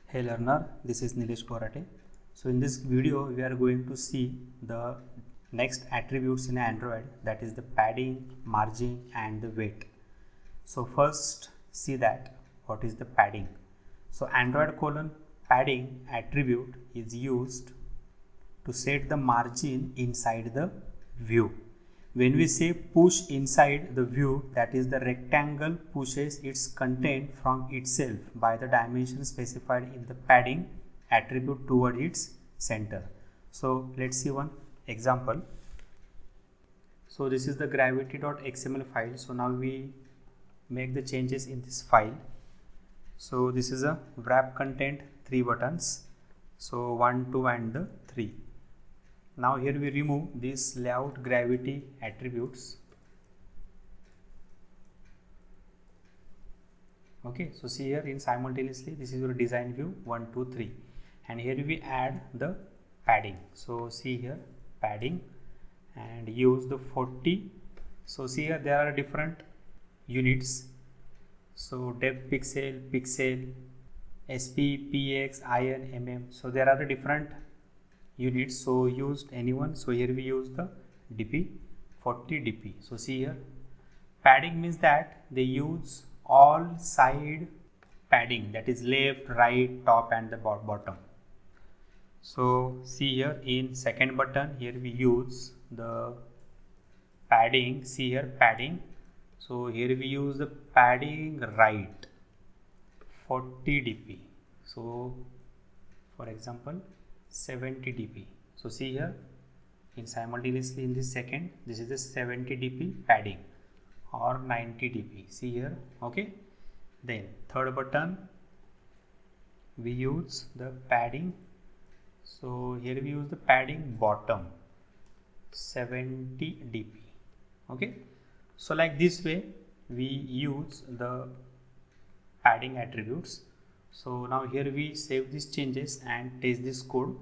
Hey learner, this is Nilesh Borate. So in this video we are going to see the next attributes in Android, that is the padding, margin and the weight. So first see that what is the padding. So Android padding attribute is used to set the margin inside the view. When we say push inside the view, that is the rectangle pushes its content from itself by the dimension specified in the padding attribute toward its center. So let's see one example. So this is the gravity.xml file. So now we make the changes in this file. So this is a wrap content 3 buttons. So 1, 2 and 3. Now here we remove this layout gravity attributes. Okay, so see here in simultaneously this is your design view 1, 2, 3, and here we add the padding. So see here padding and use the 40. So see here there are different units. So depth pixel, SP, px, in, mm. So there are the different units, so used anyone. So here we use the dp 40 dp. So see here padding means that they use all side padding, that is left, right, top and the bottom. So see here in second button, here we use the padding. See here padding, so here we use the padding right 40 dp. So for example 70 dp. So see here in simultaneously in this second, this is the 70 dp padding or 90 dp. See here, okay. Then third button we use the padding. So here we use the padding bottom 70 dp. Okay, so like this way we use the padding attributes. So now here we save these changes and test this code.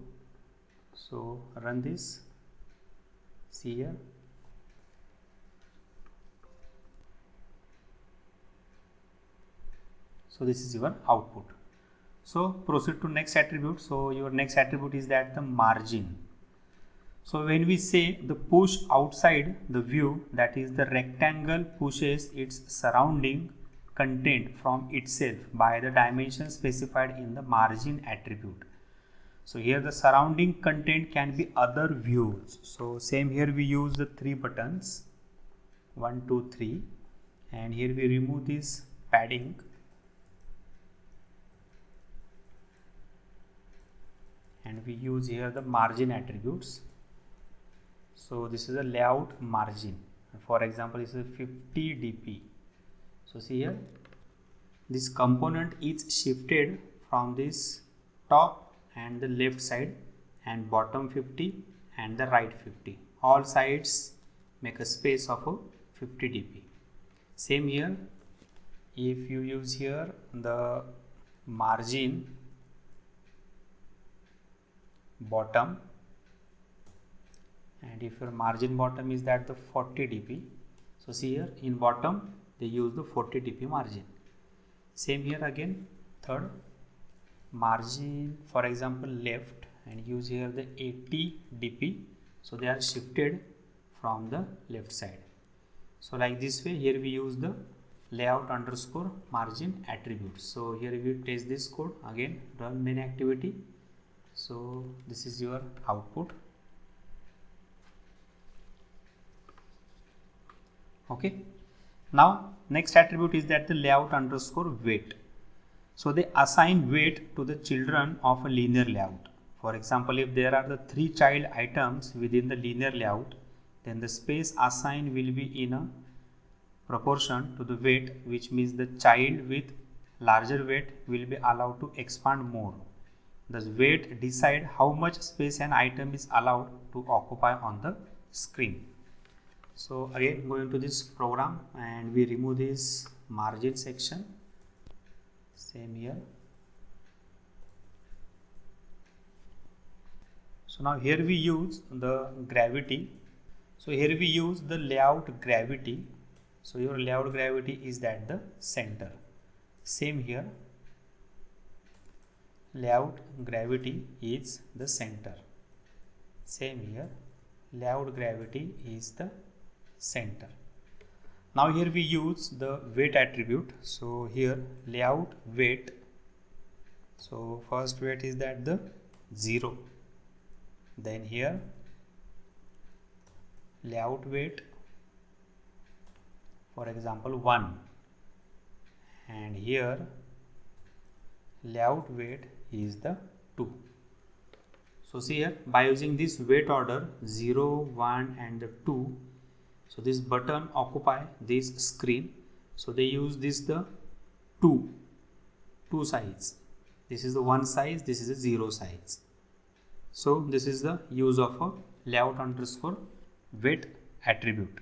So run this. See here. So this is your output. So proceed to next attribute. So your next attribute is that the margin. So when we say the push outside the view, that is the rectangle pushes its surrounding content from itself by the dimension specified in the margin attribute. So here the surrounding content can be other views. So same here we use the 3 buttons 1, 2, 3, and here we remove this padding and we use here the margin attributes. So this is a layout margin. For example, this is 50 dp. So see here this component is shifted from this top and the left side, and bottom 50 and the right 50. All sides make a space of a 50 dp. Same here, if you use here the margin bottom, and if your margin bottom is that the 40 dp. So see here in bottom they use the 40 dp margin. Same here again third margin, for example left, and use here the 80 dp. So they are shifted from the left side. So like this way here we use the layout underscore margin attributes. So here we test this code, again run main activity. So this is your output. Okay, now next attribute is that the layout underscore weight. So they assign weight to the children of a linear layout. For example, if there are the 3 child items within the linear layout, then the space assigned will be in a proportion to the weight, which means the child with larger weight will be allowed to expand more. Thus weight decide how much space an item is allowed to occupy on the screen. So again going to this program and we remove this margin section. Same here. So now here we use the gravity. So here we use the layout gravity So your layout gravity is at the center. Same here, layout gravity is the center. Same here, layout gravity is the center. Now here we use the weight attribute. So here layout weight. So first weight is that the 0. Then here layout weight, for example 1, and here layout weight is the 2. So see here, by using this weight order 0, 1 and the 2, so this button occupy this screen. So they use this the two size. This is the 1 size, this is a 0 size. So this is the use of a layout underscore weight attribute.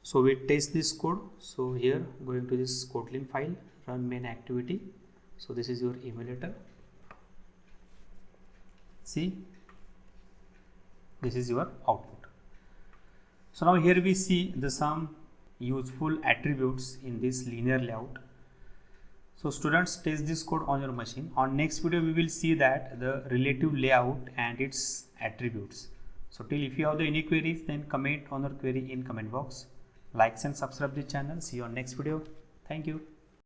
So we test this code. So here going to this Kotlin file, run main activity. So this is your emulator. See, this is your output. So now here we see the some useful attributes in this linear layout. So students, test this code on your machine. On next video we will see that the relative layout and its attributes. So till if you have any queries, then comment on your query in comment box. Likes and subscribe the channel. See you on next video. Thank you.